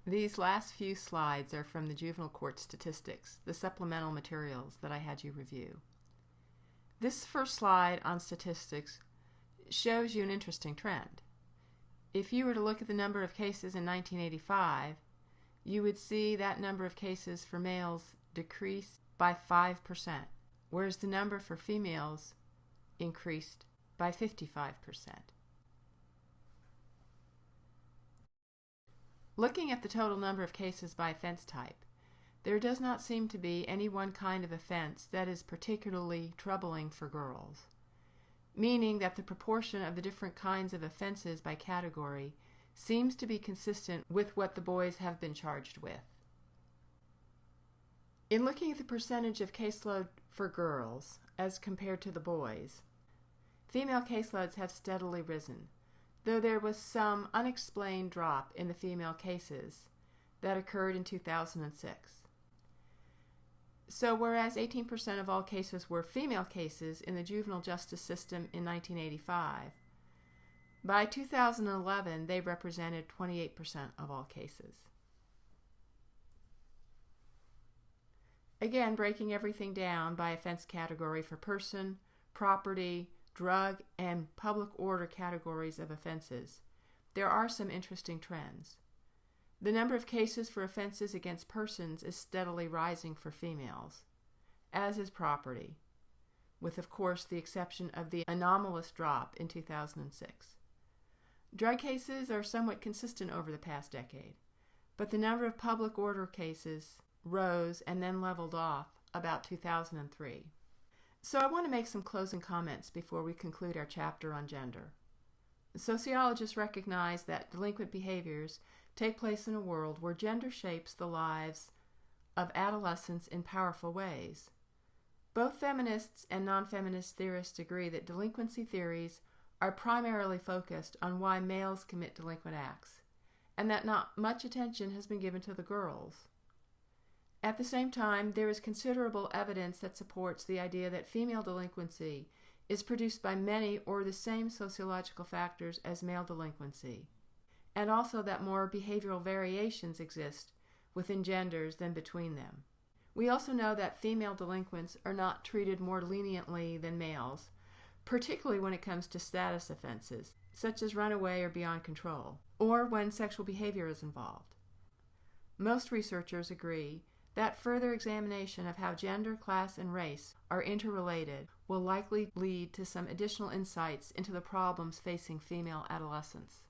These last few slides are from the Juvenile Court Statistics, the supplemental materials that I had you review. This first slide on statistics shows you an interesting trend. If you were to look at the number of cases in 1985, you would see that number of cases for males decreased by 5%, whereas the number for females increased by 55%. Looking at the total number of cases by offense type, there does not seem to be any one kind of offense that is particularly troubling for girls, meaning that the proportion of the different kinds of offenses by category seems to be consistent with what the boys have been charged with. In looking at the percentage of caseload for girls as compared to the boys, female caseloads have steadily risen, though there was some unexplained drop in the female cases that occurred in 2006. So whereas 18% of all cases were female cases in the juvenile justice system in 1985, by 2011 they represented 28% of all cases. Again, breaking everything down by offense category for person, property, drug, and public order categories of offenses, there are some interesting trends. The number of cases for offenses against persons is steadily rising for females, as is property, with of course the exception of the anomalous drop in 2006. Drug cases are somewhat consistent over the past decade, but the number of public order cases rose and then leveled off about 2003. So I want to make some closing comments before we conclude our chapter on gender. Sociologists recognize that delinquent behaviors take place in a world where gender shapes the lives of adolescents in powerful ways. Both feminists and non-feminist theorists agree that delinquency theories are primarily focused on why males commit delinquent acts, and that not much attention has been given to the girls. At the same time, there is considerable evidence that supports the idea that female delinquency is produced by many or the same sociological factors as male delinquency, and also that more behavioral variations exist within genders than between them. We also know that female delinquents are not treated more leniently than males, particularly when it comes to status offenses, such as runaway or beyond control, or when sexual behavior is involved. Most researchers agree that further examination of how gender, class, and race are interrelated will likely lead to some additional insights into the problems facing female adolescents.